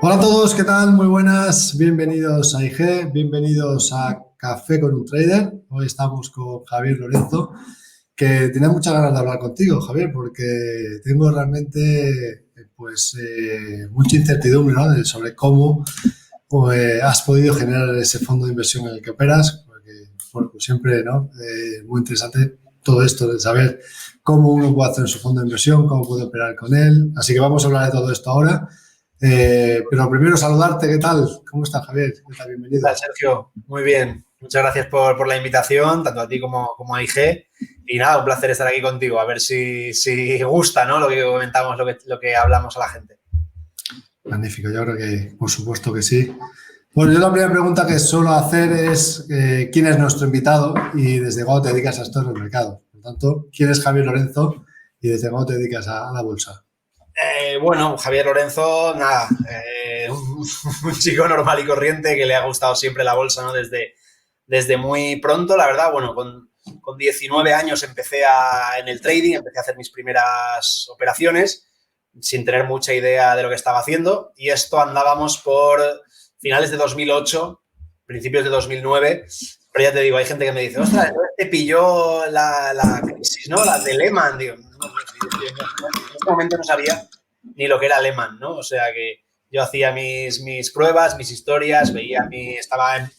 Hola a todos, ¿qué tal? Muy buenas, bienvenidos a IG, bienvenidos a Café con un Trader. Hoy estamos con Javier Lorenzo, que tenía muchas ganas de hablar contigo, Javier, porque tengo realmente mucha incertidumbre, ¿no? Sobre cómo has podido generar ese fondo de inversión en el que operas, porque bueno, pues siempre, ¿no? Muy interesante todo esto de saber cómo uno puede hacer su fondo de inversión, cómo puede operar con él. Así que vamos a hablar de todo esto ahora. Pero primero saludarte, ¿qué tal? ¿Cómo estás, Javier? ¿Qué tal? ¿Qué Bienvenido. tal, Sergio? Muy bien. Muchas gracias por la invitación, tanto a ti como a IG. Y nada, un placer estar aquí contigo, a ver si gusta, ¿no? Lo que comentamos, lo que hablamos a la gente. Magnífico, yo creo que por supuesto que sí. Bueno, yo la primera pregunta que suelo hacer es ¿quién es nuestro invitado y desde cuándo te dedicas a esto en el mercado? Por lo tanto, ¿quién es Javier Lorenzo y desde cuándo te dedicas a la bolsa? Bueno, Javier Lorenzo, nada, un chico normal y corriente que le ha gustado siempre la bolsa, ¿no? Desde muy pronto, la verdad, bueno, con 19 años en el trading, empecé a hacer mis primeras operaciones sin tener mucha idea de lo que estaba haciendo, y esto andábamos por finales de 2008, principios de 2009, pero ya te digo, hay gente que me dice, ostras, te pilló la crisis, ¿no? La de Lehman, digo, no, en este momento no sabía ni lo que era Lehman, ¿no? O sea que yo hacía mis pruebas, mis historias, estaba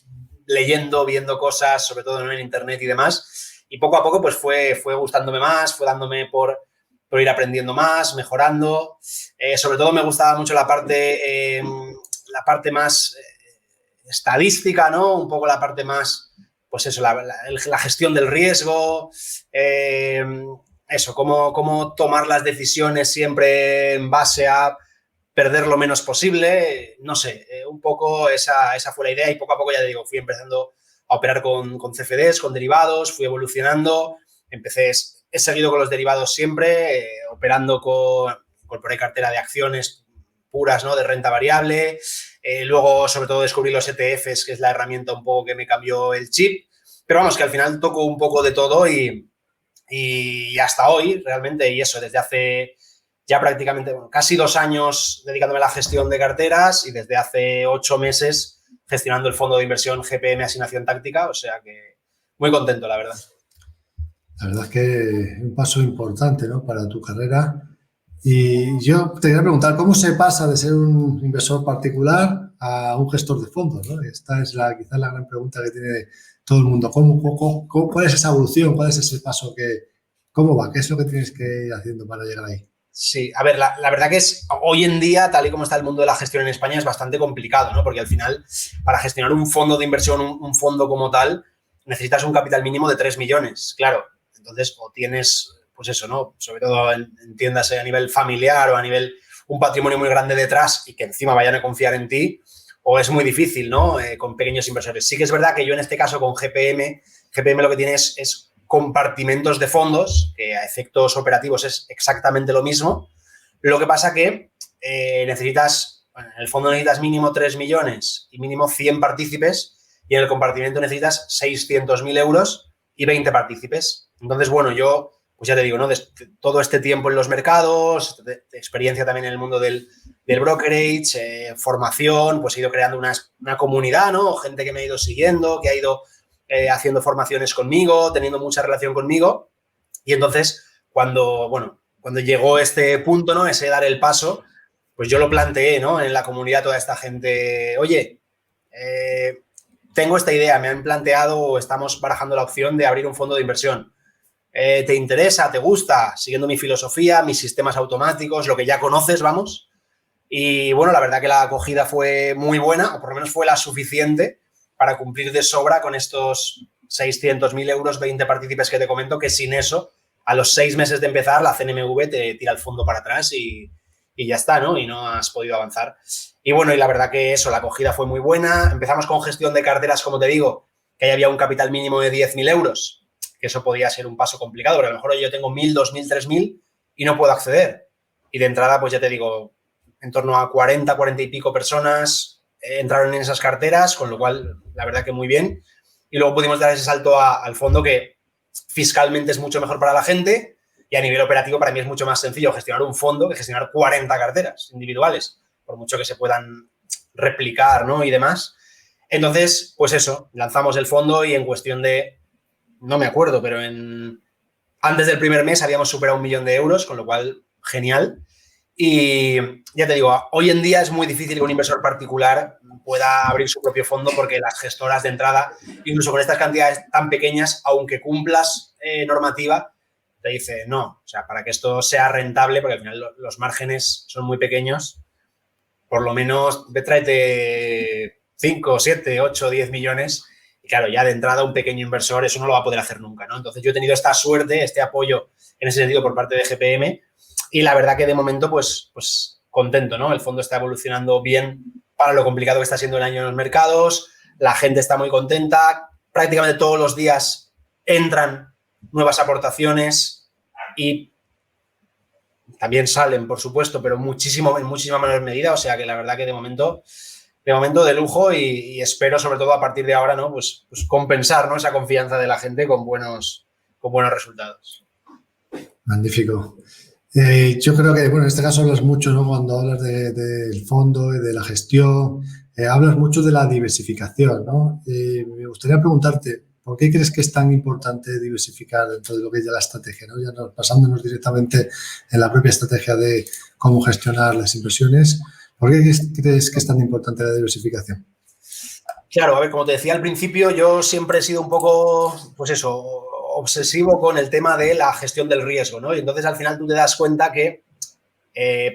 leyendo, viendo cosas, sobre todo en internet y demás, y poco a poco pues fue gustándome más, fue dándome por ir aprendiendo más, mejorando. Sobre todo me gustaba mucho la parte más estadística, ¿no? Un poco la parte más, pues eso, la gestión del riesgo, eso, cómo tomar las decisiones siempre en base a perder lo menos posible, no sé, un poco esa fue la idea, y poco a poco, ya te digo, fui empezando a operar con CFDs, con derivados, fui evolucionando, he seguido con los derivados siempre, operando por ahí cartera de acciones puras, ¿no? De renta variable. Luego, sobre todo, descubrí los ETFs, que es la herramienta un poco que me cambió el chip. Pero vamos, que al final toco un poco de todo y hasta hoy, realmente, y eso, desde hace ya prácticamente, bueno, casi 2 años dedicándome a la gestión de carteras, y desde hace 8 meses gestionando el fondo de inversión GPM Asignación Táctica, o sea que muy contento, la verdad. La verdad es que es un paso importante, ¿no? Para tu carrera. Y yo te quería preguntar, ¿cómo se pasa de ser un inversor particular a un gestor de fondos, ¿no? Esta es quizás la gran pregunta que tiene todo el mundo. ¿Cuál es esa evolución? ¿Cuál es ese paso cómo va? ¿Qué es lo que tienes que ir haciendo para llegar ahí? Sí, a ver, la verdad que es hoy en día, tal y como está el mundo de la gestión en España, es bastante complicado, ¿no? Porque al final, para gestionar un fondo de inversión, un fondo como tal, necesitas un capital mínimo de 3 millones, claro. Entonces, o tienes, pues eso, ¿no? Sobre todo, entiéndase, a nivel familiar o a nivel un patrimonio muy grande detrás y que encima vayan a confiar en ti, o es muy difícil, ¿no? Con pequeños inversores. Sí que es verdad que yo en este caso con GPM lo que tiene es compartimentos de fondos, que a efectos operativos es exactamente lo mismo. Lo que pasa que bueno, en el fondo necesitas mínimo 3 millones y mínimo 100 partícipes, y en el compartimento necesitas 600.000 euros y 20 partícipes. Entonces, bueno, yo, pues ya te digo, ¿no? Todo este tiempo en los mercados, de experiencia también en el mundo del brokerage, formación, pues he ido creando una comunidad, ¿no? Gente que me ha ido siguiendo, que ha ido haciendo formaciones conmigo, teniendo mucha relación conmigo. Y entonces, cuando llegó este punto, ¿no? Ese dar el paso, pues yo lo planteé, ¿no? En la comunidad, toda esta gente, oye, tengo esta idea, me han planteado o estamos barajando la opción de abrir un fondo de inversión. ¿Te interesa? ¿Te gusta? Siguiendo mi filosofía, mis sistemas automáticos, lo que ya conoces, vamos. Y bueno, la verdad que la acogida fue muy buena, o por lo menos fue la suficiente para cumplir de sobra con estos 600.000 euros, 20 partícipes que te comento, que sin eso, a los 6 meses de empezar, la CNMV te tira el fondo para atrás y ya está, ¿no? Y no has podido avanzar. Y bueno, y la verdad que eso, la acogida fue muy buena. Empezamos con gestión de carteras, como te digo, que ahí había un capital mínimo de 10.000 euros, que eso podía ser un paso complicado, pero a lo mejor yo tengo 1.000, 2.000, 3.000 y no puedo acceder. Y de entrada, pues ya te digo, en torno a 40 y pico personas entraron en esas carteras, con lo cual, la verdad que muy bien. Y luego pudimos dar ese salto al fondo, que fiscalmente es mucho mejor para la gente, y a nivel operativo para mí es mucho más sencillo gestionar un fondo que gestionar 40 carteras individuales, por mucho que se puedan replicar, ¿no? Y demás. Entonces, pues eso, lanzamos el fondo y en cuestión de, no me acuerdo, pero antes del primer mes habíamos superado 1 millón de euros, con lo cual, genial. Y ya te digo, hoy en día es muy difícil que un inversor particular pueda abrir su propio fondo porque las gestoras de entrada, incluso con estas cantidades tan pequeñas, aunque cumplas normativa, te dice no. O sea, para que esto sea rentable, porque al final los márgenes son muy pequeños, por lo menos tráete 5, 7, 8, 10 millones. Y claro, ya de entrada un pequeño inversor eso no lo va a poder hacer nunca, ¿no? Entonces yo he tenido esta suerte, este apoyo en ese sentido por parte de GPM y la verdad que de momento pues contento, ¿no? El fondo está evolucionando bien para lo complicado que está siendo el año en los mercados, la gente está muy contenta, prácticamente todos los días entran nuevas aportaciones y también salen, por supuesto, pero en muchísima menor medida, o sea que la verdad que de momento de lujo y espero sobre todo a partir de ahora, ¿no? Pues compensar, ¿no? Esa confianza de la gente con buenos resultados. Magnífico. Yo creo que, bueno, en este caso hablas mucho, ¿no? Cuando hablas del fondo y de la gestión, hablas mucho de la diversificación, ¿no? Me gustaría preguntarte, ¿por qué crees que es tan importante diversificar dentro de lo que es ya la estrategia, ¿no? Ya basándonos directamente en la propia estrategia de cómo gestionar las inversiones, ¿por qué crees que es tan importante la diversificación? Claro, a ver, como te decía al principio, yo siempre he sido un poco, pues eso, obsesivo con el tema de la gestión del riesgo, ¿no? Y entonces al final tú te das cuenta que,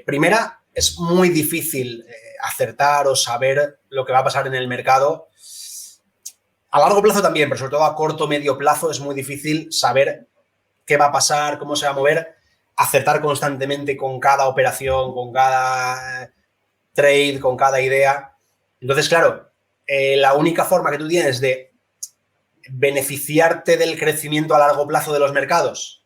primera, es muy difícil acertar o saber lo que va a pasar en el mercado. A largo plazo también, pero sobre todo a corto o medio plazo es muy difícil saber qué va a pasar, cómo se va a mover, acertar constantemente con cada operación, con cada trade, con cada idea. Entonces, claro, la única forma que tú tienes de beneficiarte del crecimiento a largo plazo de los mercados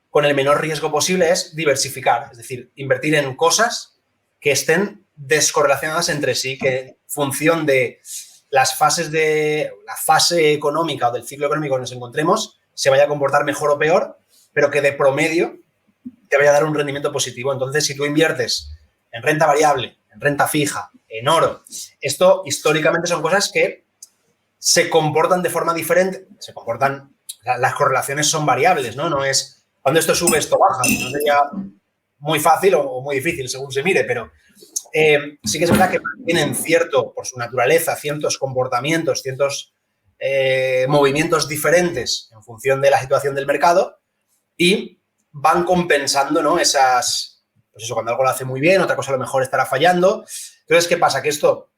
con el menor riesgo posible es diversificar, es decir, invertir en cosas que estén descorrelacionadas entre sí, que en función de las fases de la fase económica o del ciclo económico que nos encontremos se vaya a comportar mejor o peor, pero que de promedio te vaya a dar un rendimiento positivo. Entonces, si tú inviertes en renta variable, en renta fija, en oro, esto históricamente son cosas que se comportan de forma diferente, las correlaciones son variables, ¿no? No es cuando esto sube, esto baja. No sería muy fácil o muy difícil según se mire, pero sí que es verdad que tienen por su naturaleza, ciertos comportamientos, ciertos movimientos diferentes en función de la situación del mercado y van compensando, ¿no? Esas, pues eso, cuando algo lo hace muy bien, otra cosa a lo mejor estará fallando. Entonces, ¿qué pasa? Que esto,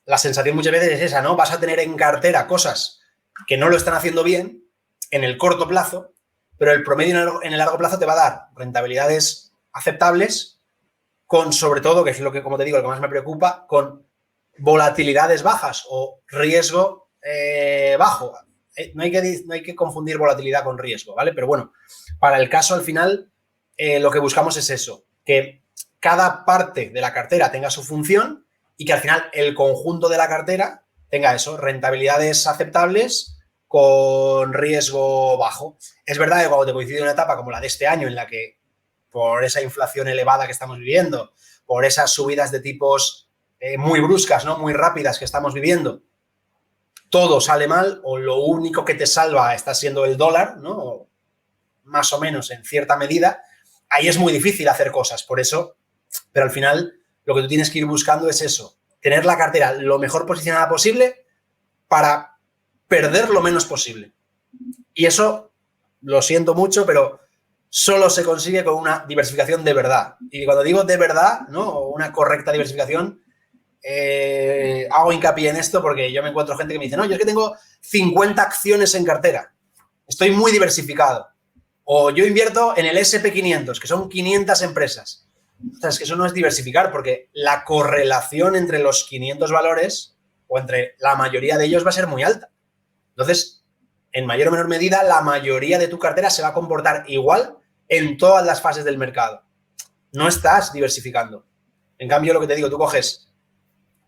la sensación muchas veces es esa, ¿no? Vas a tener en cartera cosas que no lo están haciendo bien en el corto plazo, pero el promedio en el largo plazo te va a dar rentabilidades aceptables con, sobre todo, que es lo que, como te digo, lo que más me preocupa, con volatilidades bajas o riesgo bajo. No hay que confundir volatilidad con riesgo, ¿vale? Pero bueno, para el caso al final, lo que buscamos es eso, que cada parte de la cartera tenga su función y que al final el conjunto de la cartera tenga eso, rentabilidades aceptables con riesgo bajo. Es verdad que cuando te coincide una etapa como la de este año en la que por esa inflación elevada que estamos viviendo, por esas subidas de tipos muy bruscas, ¿no? Muy rápidas que estamos viviendo, todo sale mal o lo único que te salva está siendo el dólar, ¿no? Más o menos en cierta medida, ahí es muy difícil hacer cosas. Por eso, pero al final lo que tú tienes que ir buscando es eso, tener la cartera lo mejor posicionada posible para perder lo menos posible. Y eso, lo siento mucho, pero solo se consigue con una diversificación de verdad. Y cuando digo de verdad, ¿no? Una correcta diversificación, hago hincapié en esto porque yo me encuentro gente que me dice, no, yo es que tengo 50 acciones en cartera, estoy muy diversificado. O yo invierto en el SP500, que son 500 empresas. O sea, es que eso no es diversificar porque la correlación entre los 500 valores o entre la mayoría de ellos va a ser muy alta. Entonces, en mayor o menor medida, la mayoría de tu cartera se va a comportar igual en todas las fases del mercado. No estás diversificando. En cambio, lo que te digo, tú coges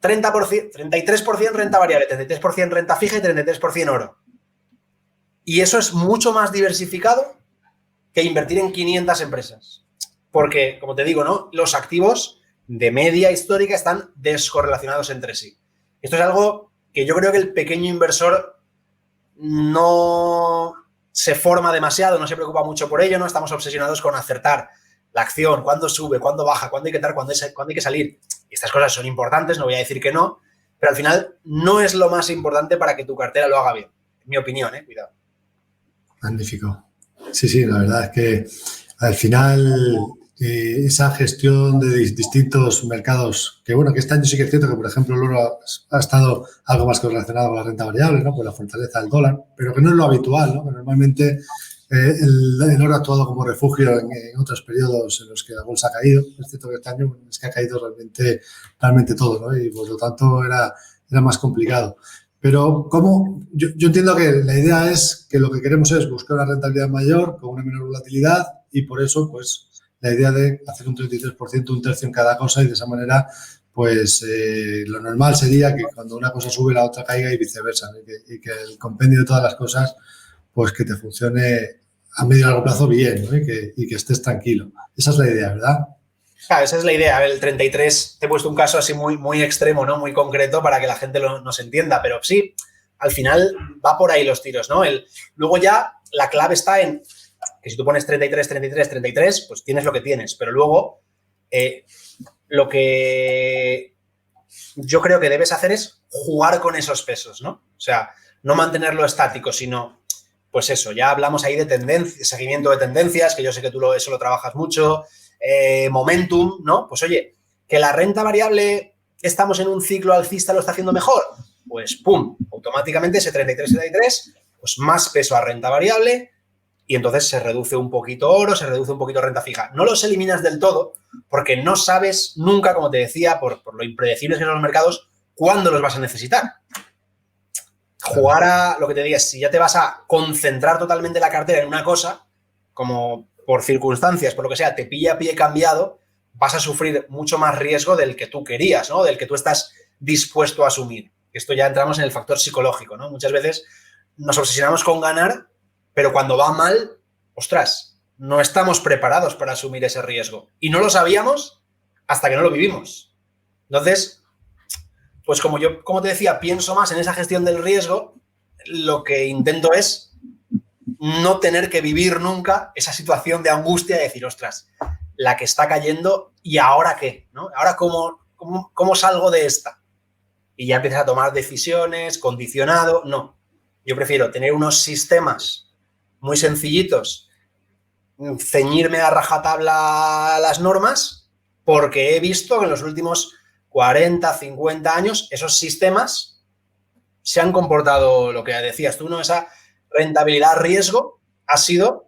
30%, 33% renta variable, 33% renta fija y 33% oro. Y eso es mucho más diversificado que invertir en 500 empresas. Porque, como te digo, ¿no? Los activos de media histórica están descorrelacionados entre sí. Esto es algo que yo creo que el pequeño inversor no se forma demasiado, no se preocupa mucho por ello, no estamos obsesionados con acertar la acción, cuándo sube, cuándo baja, cuándo hay que entrar, cuándo hay que salir. Y estas cosas son importantes, no voy a decir que no, pero al final no es lo más importante para que tu cartera lo haga bien. En mi opinión, cuidado. Magnífico. Sí, la verdad es que al final esa gestión de distintos mercados, que bueno, que este año sí que es cierto que, por ejemplo, el oro ha estado algo más correlacionado con la renta variable, ¿no? Por la fortaleza del dólar, pero que no es lo habitual, ¿no? Que normalmente el oro ha actuado como refugio en otros periodos en los que la bolsa ha caído. Es cierto que este año es que ha caído realmente todo, ¿no? Y por lo tanto era más complicado. Pero yo entiendo que la idea es que lo que queremos es buscar una rentabilidad mayor con una menor volatilidad y por eso, pues, la idea de hacer un 33%, un tercio en cada cosa y de esa manera, pues, lo normal sería que cuando una cosa sube la otra caiga y viceversa, ¿no? Y que el compendio de todas las cosas, pues, que te funcione a medio y largo plazo bien, ¿no? Y que estés tranquilo. Esa es la idea, ¿verdad? Claro, esa es la idea. A ver, el 33, te he puesto un caso así muy extremo, ¿no? Muy concreto para que la gente nos entienda, pero sí, al final va por ahí los tiros, ¿no? Luego ya la clave está en que si tú pones 33, 33, 33, pues tienes lo que tienes, pero luego lo que yo creo que debes hacer es jugar con esos pesos, ¿no? O sea, no mantenerlo estático, sino, pues eso, ya hablamos ahí de tendencias, seguimiento de tendencias, que yo sé que tú eso lo trabajas mucho, momentum, ¿no? Pues oye, que la renta variable estamos en un ciclo alcista lo está haciendo mejor, pues pum, automáticamente ese 33, pues más peso a renta variable y entonces se reduce un poquito oro, se reduce un poquito renta fija. No los eliminas del todo porque no sabes nunca, como te decía, por lo impredecibles que son los mercados, cuándo los vas a necesitar. Jugar a lo que te digas, si ya te vas a concentrar totalmente la cartera en una cosa, como por circunstancias, por lo que sea, te pilla a pie cambiado, vas a sufrir mucho más riesgo del que tú querías, ¿no? Del que tú estás dispuesto a asumir. Esto ya entramos en el factor psicológico, ¿no? Muchas veces nos obsesionamos con ganar, pero cuando va mal, ostras, no estamos preparados para asumir ese riesgo. Y no lo sabíamos hasta que no lo vivimos. Entonces, pues como te decía, pienso más en esa gestión del riesgo, lo que intento es no tener que vivir nunca esa situación de angustia de decir, ostras, la que está cayendo, ¿y ahora qué? ¿No? ¿Ahora cómo salgo de esta? Y ya empiezas a tomar decisiones, condicionado. No, yo prefiero tener unos sistemas muy sencillitos, ceñirme a rajatabla a las normas, porque he visto que en los últimos 40, 50 años esos sistemas se han comportado, lo que decías tú, ¿no? Esa rentabilidad-riesgo ha sido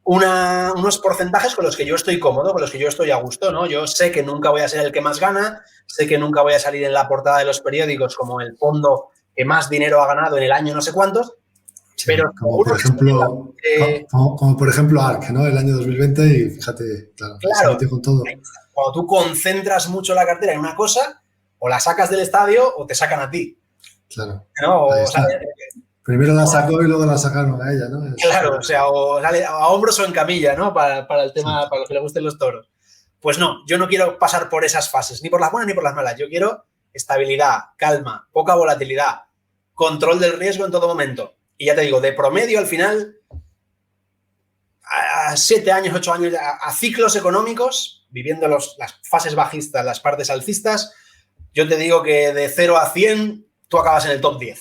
unos porcentajes con los que yo estoy cómodo, con los que yo estoy a gusto, ¿no? Yo sé que nunca voy a ser el que más gana, sé que nunca voy a salir en la portada de los periódicos como el fondo que más dinero ha ganado en el año no sé cuántos, sí, pero como por ejemplo ARC, ¿no? El año 2020 y fíjate, claro, se metió con todo. Cuando tú concentras mucho la cartera en una cosa, o la sacas del estadio o te sacan a ti. Claro. ¿No? O sale, primero la sacó y luego la sacaron a ella, ¿no? Claro, o sea, o sale a hombros o en camilla, ¿no? Para el tema, sí. Para los que le gusten los toros. Pues no, yo no quiero pasar por esas fases, ni por las buenas ni por las malas. Yo quiero estabilidad, calma, poca volatilidad, control del riesgo en todo momento. Y ya te digo, de promedio al final, a 7 años, 8 años, a ciclos económicos, viviendo las fases bajistas, las partes alcistas, yo te digo que de 0 a 100 tú acabas en el top 10.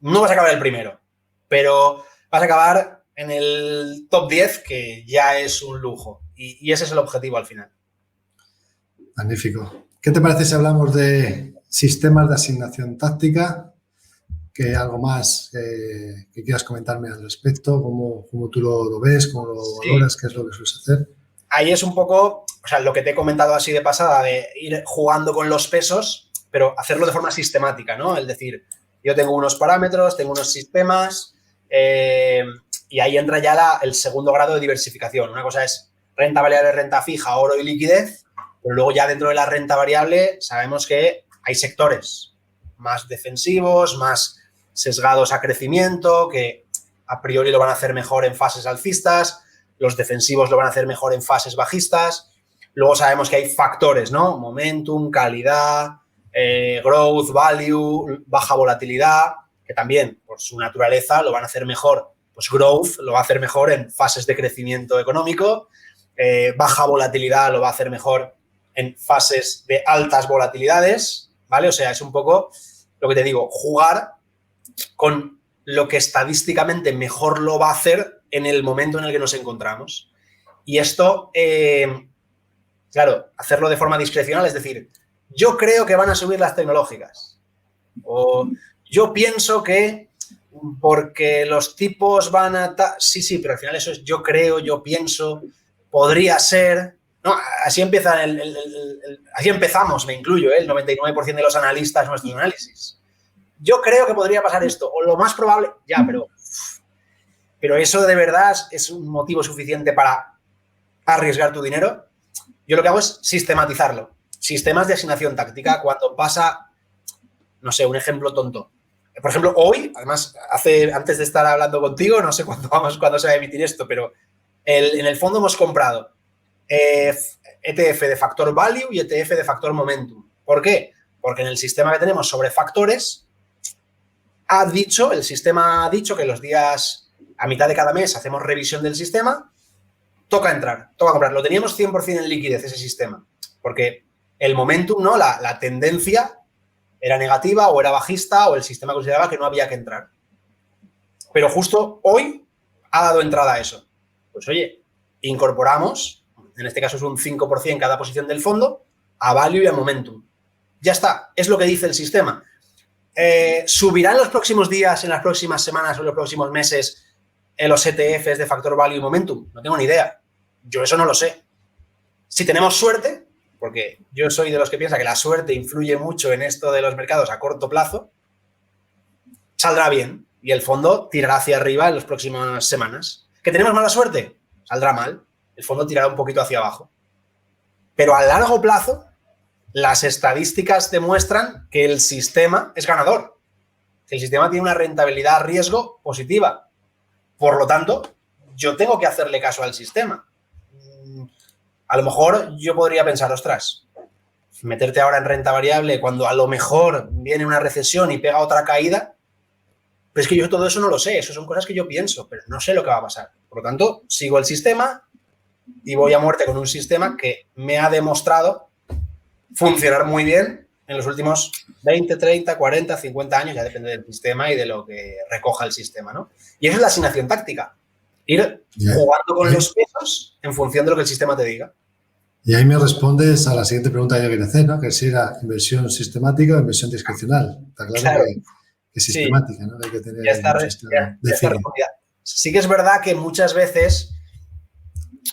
No vas a acabar el primero, pero vas a acabar en el top 10, que ya es un lujo. Y ese es el objetivo al final. Magnífico. ¿Qué te parece si hablamos de sistemas de asignación táctica? ¿Que algo más que quieras comentarme al respecto? ¿Cómo tú lo ves? ¿Cómo lo valoras? ¿Qué es lo que sueles hacer? Ahí es un poco, o sea, lo que te he comentado así de pasada, de ir jugando con los pesos, pero hacerlo de forma sistemática, ¿no? Es decir, yo tengo unos parámetros, tengo unos sistemas y ahí entra ya el segundo grado de diversificación. Una cosa es renta variable, renta fija, oro y liquidez, pero luego ya dentro de la renta variable sabemos que hay sectores más defensivos, más sesgados a crecimiento, que a priori lo van a hacer mejor en fases alcistas, los defensivos lo van a hacer mejor en fases bajistas. Luego sabemos que hay factores, ¿no? Momentum, calidad, growth, value, baja volatilidad, que también, por su naturaleza, lo van a hacer mejor. Pues growth lo va a hacer mejor en fases de crecimiento económico, baja volatilidad lo va a hacer mejor en fases de altas volatilidades, ¿vale? O sea, es un poco lo que te digo, jugar con lo que estadísticamente mejor lo va a hacer en el momento en el que nos encontramos. Y esto, claro, hacerlo de forma discrecional, es decir, yo creo que van a subir las tecnológicas. O yo pienso que porque los tipos van a... Sí, pero al final eso es yo creo, yo pienso, podría ser... No, así empieza así empezamos, me incluyo, el 99% de los analistas nuestros análisis. Yo creo que podría pasar esto, o lo más probable, ya, pero eso de verdad es un motivo suficiente para arriesgar tu dinero. Yo lo que hago es sistematizarlo. Sistemas de asignación táctica. Cuando pasa, no sé, un ejemplo tonto. Por ejemplo, hoy, además, antes de estar hablando contigo, no sé cuándo se va a emitir esto, pero en el fondo hemos comprado ETF de factor value y ETF de factor momentum. ¿Por qué? Porque en el sistema que tenemos sobre factores, el sistema ha dicho que los días, a mitad de cada mes, hacemos revisión del sistema, toca comprar. Lo teníamos 100% en liquidez ese sistema, porque el momentum, ¿no? La tendencia era negativa o era bajista o el sistema consideraba que no había que entrar. Pero justo hoy ha dado entrada a eso. Pues oye, incorporamos, en este caso es un 5% en cada posición del fondo, a value y a momentum. Ya está, es lo que dice el sistema. ¿Subirá en los próximos días, en las próximas semanas o en los próximos meses los ETFs de factor value y momentum? No tengo ni idea. Yo eso no lo sé. Si tenemos suerte, porque yo soy de los que piensa que la suerte influye mucho en esto de los mercados a corto plazo, saldrá bien y el fondo tirará hacia arriba en las próximas semanas. ¿Que tenemos mala suerte? Saldrá mal. El fondo tirará un poquito hacia abajo. Pero a largo plazo, las estadísticas demuestran que el sistema es ganador. Que el sistema tiene una rentabilidad a riesgo positiva. Por lo tanto, yo tengo que hacerle caso al sistema. A lo mejor yo podría pensar, ostras, meterte ahora en renta variable cuando a lo mejor viene una recesión y pega otra caída, pero es que yo todo eso no lo sé, eso son cosas que yo pienso, pero no sé lo que va a pasar. Por lo tanto, sigo el sistema y voy a muerte con un sistema que me ha demostrado funcionar muy bien en los últimos 20, 30, 40, 50 años, ya depende del sistema y de lo que recoja el sistema, ¿no? Y eso es la asignación táctica. Ir jugando con los pesos en función de lo que el sistema te diga. Y ahí me respondes a la siguiente pregunta que yo quería hacer, ¿no? Que si era inversión sistemática o inversión discrecional. Está claro que es sistemática, sí. ¿No? Hay que tener ya está respondida. Sí que es verdad que muchas veces,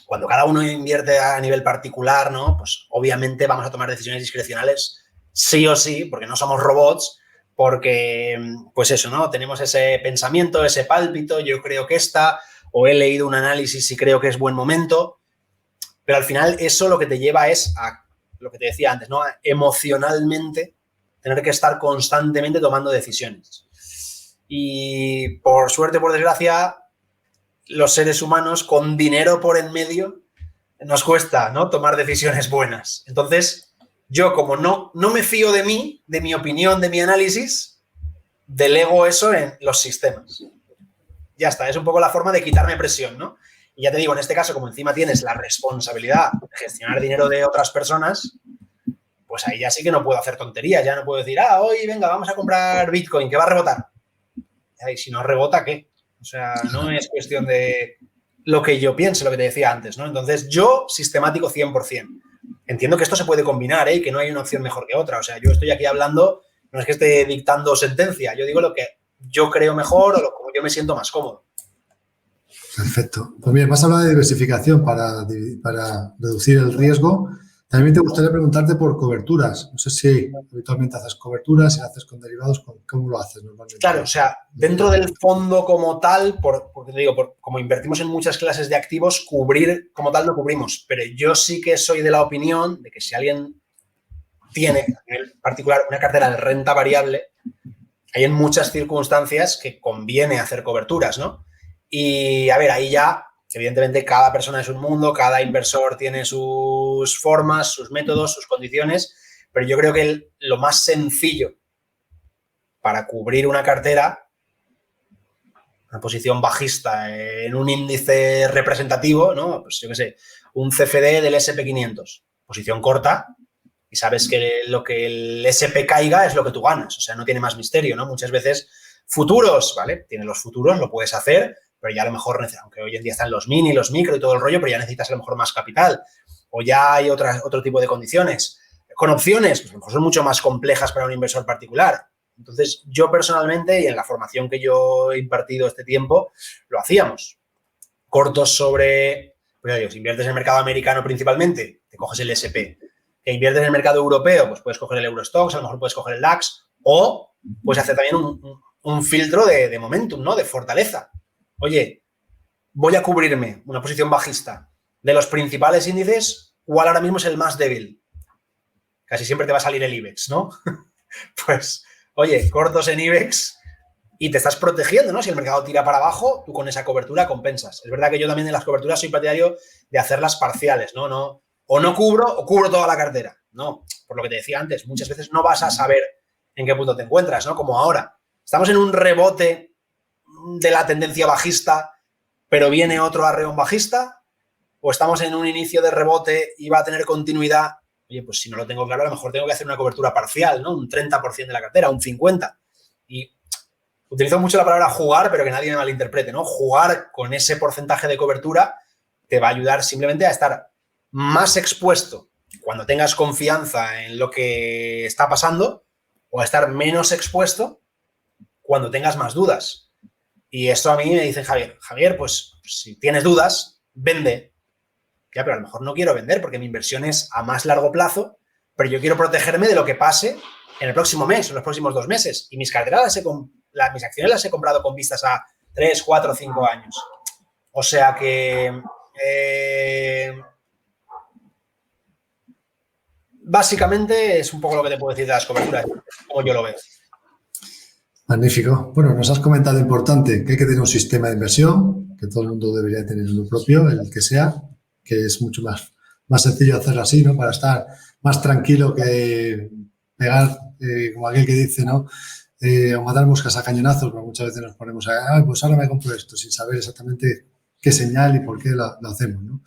cuando cada uno invierte a nivel particular, ¿no? Pues obviamente vamos a tomar decisiones discrecionales sí o sí, porque no somos robots, porque, pues eso, ¿no? Tenemos ese pensamiento, ese pálpito, yo creo que o he leído un análisis y creo que es buen momento, pero al final eso lo que te lleva es a lo que te decía antes, ¿no? A emocionalmente tener que estar constantemente tomando decisiones. Y por suerte, por desgracia, los seres humanos con dinero por en medio nos cuesta, ¿no? Tomar decisiones buenas. Entonces, yo como no me fío de mí, de mi opinión, de mi análisis, delego eso en los sistemas. Ya está, es un poco la forma de quitarme presión, ¿no? Y ya te digo, en este caso, como encima tienes la responsabilidad de gestionar dinero de otras personas, pues ahí ya sí que no puedo hacer tonterías, ya no puedo decir, hoy venga, vamos a comprar Bitcoin, que va a rebotar. Y si no rebota, ¿qué? O sea, no es cuestión de lo que yo piense, lo que te decía antes, ¿no? Entonces, yo, sistemático 100%. Entiendo que esto se puede combinar, ¿eh? Que no hay una opción mejor que otra. O sea, yo estoy aquí hablando, no es que esté dictando sentencia, yo digo lo que yo creo mejor o como yo me siento más cómodo. Perfecto. Pues bien, has hablado de diversificación para reducir el riesgo. También te gustaría preguntarte por coberturas. No sé si habitualmente haces coberturas, si lo haces con derivados, ¿cómo lo haces normalmente? Claro, o sea, dentro del fondo como tal, porque te digo, como invertimos en muchas clases de activos, cubrir como tal no cubrimos. Pero yo sí que soy de la opinión de que si alguien tiene, en particular, una cartera de renta variable, hay en muchas circunstancias que conviene hacer coberturas, ¿no? Y, a ver, ahí ya Evidentemente, cada persona es un mundo, cada inversor tiene sus formas, sus métodos, sus condiciones, pero yo creo que lo más sencillo para cubrir una cartera, una posición bajista en un índice representativo, ¿no? Pues yo qué sé, un CFD del SP500, posición corta, y sabes que lo que el SP caiga es lo que tú ganas, o sea, no tiene más misterio, ¿no? Muchas veces futuros, ¿vale? Tienes los futuros, lo puedes hacer, pero ya a lo mejor, aunque hoy en día están los mini, los micro y todo el rollo, pero ya necesitas a lo mejor más capital, o ya hay otro tipo de condiciones. Con opciones, pues a lo mejor son mucho más complejas para un inversor particular. Entonces, yo personalmente, y en la formación que yo he impartido este tiempo, lo hacíamos. Cortos sobre, pues digo, si inviertes en el mercado americano principalmente, te coges el SP. Que inviertes en el mercado europeo, pues puedes coger el Eurostoxx, a lo mejor puedes coger el DAX, o puedes hacer también un filtro de momentum, ¿no? De fortaleza. Oye, voy a cubrirme una posición bajista de los principales índices, ¿cuál ahora mismo es el más débil? Casi siempre te va a salir el IBEX, ¿no? Pues, oye, cortos en IBEX y te estás protegiendo, ¿no? Si el mercado tira para abajo, tú con esa cobertura compensas. Es verdad que yo también en las coberturas soy partidario de hacerlas parciales, ¿no? O no cubro o cubro toda la cartera. No, por lo que te decía antes, muchas veces no vas a saber en qué punto te encuentras, ¿no? Como ahora. Estamos en un rebote de la tendencia bajista, pero viene otro arreón bajista, o estamos en un inicio de rebote y va a tener continuidad. Oye, pues si no lo tengo claro, a lo mejor tengo que hacer una cobertura parcial, ¿no? Un 30% de la cartera, un 50%. Y utilizo mucho la palabra jugar, pero que nadie me malinterprete, ¿no? Jugar con ese porcentaje de cobertura te va a ayudar simplemente a estar más expuesto cuando tengas confianza en lo que está pasando, o a estar menos expuesto cuando tengas más dudas. Y esto a mí me dice Javier, pues si tienes dudas, vende. Ya, pero a lo mejor no quiero vender porque mi inversión es a más largo plazo, pero yo quiero protegerme de lo que pase en el próximo mes o en los próximos 2 meses. Y mis carteras mis acciones las he comprado con vistas a 3, 4, 5 años. O sea que básicamente es un poco lo que te puedo decir de las coberturas, como yo lo veo. Magnífico. Bueno, nos has comentado importante que hay que tener un sistema de inversión, que todo el mundo debería tener uno propio, el que sea, que es mucho más sencillo hacerlo así, ¿no? Para estar más tranquilo que pegar, como aquel que dice, ¿no? O matar moscas a cañonazos, pero muchas veces nos ponemos pues ahora me compro esto, sin saber exactamente qué señal y por qué lo hacemos, ¿no?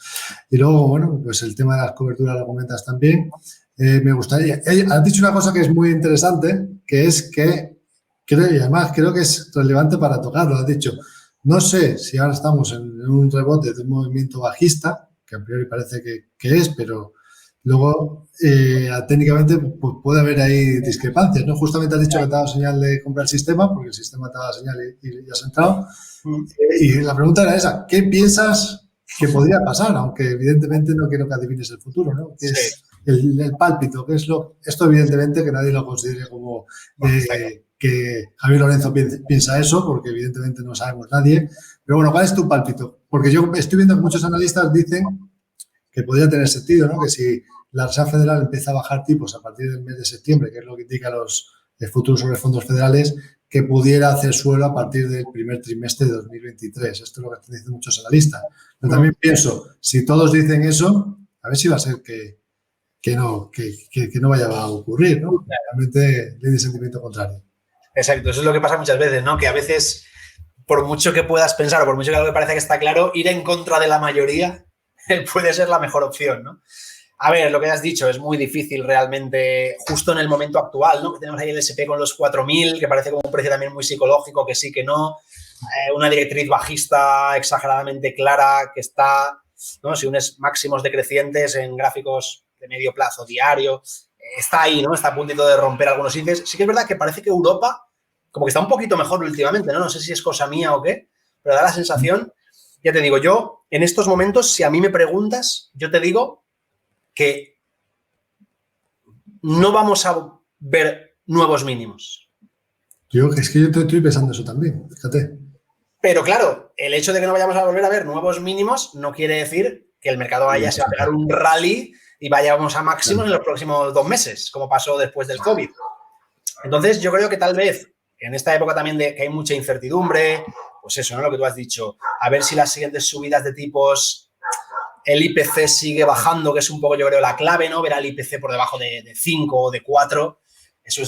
Y luego, bueno, pues el tema de las coberturas lo comentas también. Me gustaría, has dicho una cosa que es muy interesante, que es que creo que es relevante para tocarlo. Has dicho, no sé si ahora estamos en un rebote de un movimiento bajista, que a priori parece que es, pero luego técnicamente pues puede haber ahí discrepancias, ¿no? Justamente has dicho que te ha dado señal de comprar el sistema, porque el sistema te ha dado señal y has entrado. Y la pregunta era esa, ¿qué piensas que podría pasar? Aunque evidentemente no quiero que adivines el futuro, ¿no? ¿Qué es el pálpito? ¿Qué es esto evidentemente que nadie lo considere como que Javier Lorenzo piensa eso, porque evidentemente no sabemos nadie. Pero bueno, ¿cuál es tu pálpito? Porque yo estoy viendo que muchos analistas dicen que podría tener sentido, ¿no? Que si la Reserva Federal empieza a bajar tipos a partir del mes de septiembre, que es lo que indican los futuros sobre fondos federales, que pudiera hacer suelo a partir del primer trimestre de 2023. Esto es lo que están diciendo muchos analistas. Pero también pienso, si todos dicen eso, a ver si va a ser que no vaya a ocurrir, ¿no? Realmente le de sentimiento contrario. Exacto, eso es lo que pasa muchas veces, ¿no? Que a veces, por mucho que puedas pensar o por mucho que algo te parezca que está claro, ir en contra de la mayoría puede ser la mejor opción, ¿no? A ver, lo que has dicho, es muy difícil realmente, justo en el momento actual, ¿no? Que tenemos ahí el SP con los 4.000, que parece como un precio también muy psicológico, que sí, que no. Una directriz bajista exageradamente clara que está, ¿no? Si unes máximos decrecientes en gráficos de medio plazo diario, está ahí, ¿no? Está a puntito de romper algunos índices. Sí que es verdad que parece que Europa como que está un poquito mejor últimamente, ¿no? No sé si es cosa mía o qué, pero da la sensación, ya te digo, yo en estos momentos, si a mí me preguntas, yo te digo que no vamos a ver nuevos mínimos. Es que yo estoy pensando eso también, fíjate. Pero claro, el hecho de que no vayamos a volver a ver nuevos mínimos no quiere decir que el mercado vaya a pegar un rally y vayamos a máximos en los próximos 2 meses, como pasó después del COVID. Entonces, yo creo que tal vez en esta época también de que hay mucha incertidumbre, pues eso, ¿no? Lo que tú has dicho, a ver si las siguientes subidas de tipos, el IPC sigue bajando, que es un poco, yo creo, la clave, ¿no? Ver al IPC por debajo de 5 o de 4, eso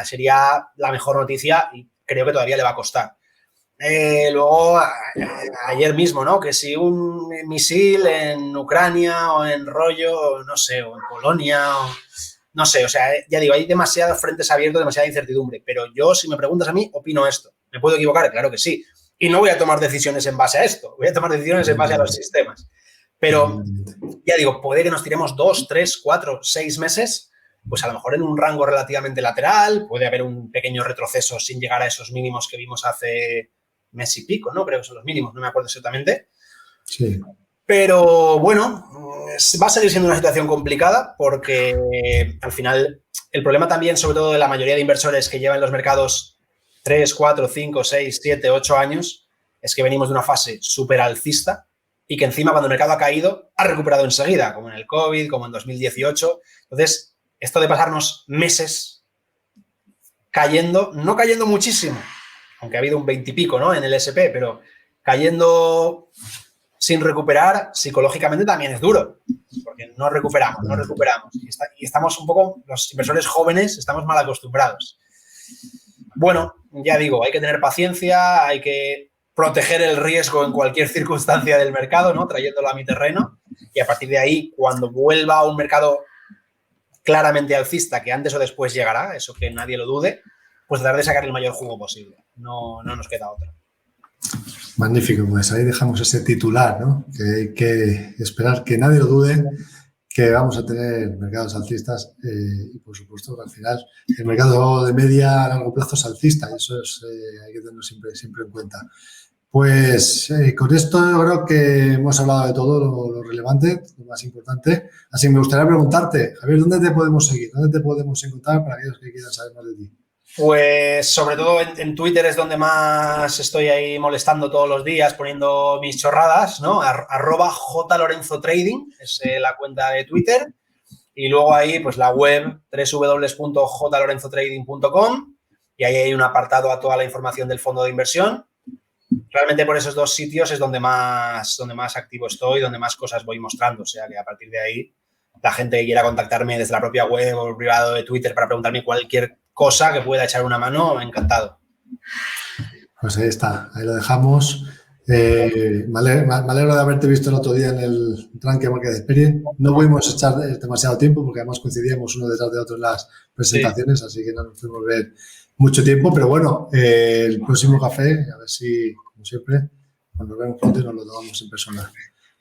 sería la mejor noticia y creo que todavía le va a costar. Luego, ayer mismo, ¿no? Que si un misil en Ucrania o en rollo, no sé, o en Polonia, o, no sé, o sea, ya digo, hay demasiados frentes abiertos, demasiada incertidumbre, pero yo, si me preguntas a mí, opino esto. ¿Me puedo equivocar? Claro que sí. Y no voy a tomar decisiones en base a esto, voy a tomar decisiones en base a los sistemas. Pero, ya digo, puede que nos tiremos 2, 3, 4, 6 meses, pues a lo mejor en un rango relativamente lateral, puede haber un pequeño retroceso sin llegar a esos mínimos que vimos hace mes y pico, ¿no? Creo que son los mínimos, no me acuerdo exactamente. Sí. Pero bueno, va a seguir siendo una situación complicada porque al final el problema también, sobre todo de la mayoría de inversores que llevan los mercados 3, 4, 5, 6, 7, 8 años, es que venimos de una fase súper alcista y que encima cuando el mercado ha caído ha recuperado enseguida, como en el COVID, como en 2018. Entonces, esto de pasarnos meses cayendo, no cayendo muchísimo, aunque ha habido un 20 y pico, ¿no? En el S&P, pero cayendo sin recuperar, psicológicamente también es duro, porque no recuperamos. Y estamos un poco, los inversores jóvenes, estamos mal acostumbrados. Bueno, ya digo, hay que tener paciencia, hay que proteger el riesgo en cualquier circunstancia del mercado, ¿no? Trayéndolo a mi terreno, y a partir de ahí, cuando vuelva a un mercado claramente alcista, que antes o después llegará, eso que nadie lo dude, pues tratar de sacar el mayor jugo posible. No nos queda otra. Magnífico, pues ahí dejamos ese titular, ¿no? Que hay que esperar que nadie lo dude, que vamos a tener mercados alcistas y, por supuesto, que al final el mercado de media a largo plazo es alcista y eso hay que tenerlo siempre en cuenta. Pues con esto yo creo que hemos hablado de todo lo relevante, lo más importante. Así que me gustaría preguntarte, Javier, ¿dónde te podemos seguir? ¿Dónde te podemos encontrar para aquellos que quieran saber más de ti? Pues sobre todo en Twitter es donde más estoy ahí molestando todos los días, poniendo mis chorradas, ¿no? @jlorenzotrading es la cuenta de Twitter. Y luego ahí, pues la web www.jlorenzotrading.com y ahí hay un apartado a toda la información del fondo de inversión. Realmente por esos dos sitios es donde más activo estoy, donde más cosas voy mostrando. O sea que a partir de ahí, la gente que quiera contactarme desde la propia web o el privado de Twitter para preguntarme cualquier cosa que pueda echar una mano, encantado. Pues ahí está, ahí lo dejamos. Me alegro de haberte visto el otro día en el Rankia Market Experience. No pudimos echar demasiado tiempo porque además coincidíamos uno detrás de otro en las presentaciones, sí. Así que no nos pudimos ver mucho tiempo, pero bueno, el próximo café, a ver si, como siempre, cuando nos vemos pronto y nos lo tomamos en persona.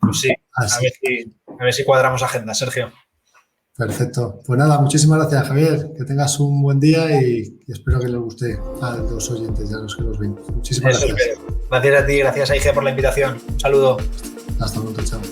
Pues sí, a ver si cuadramos agenda, Sergio. Perfecto. Pues nada, muchísimas gracias, Javier. Que tengas un buen día y espero que les guste a los oyentes y a los que los ven. Muchísimas gracias. Gracias a ti, gracias a IG por la invitación. Un saludo. Hasta pronto, chao.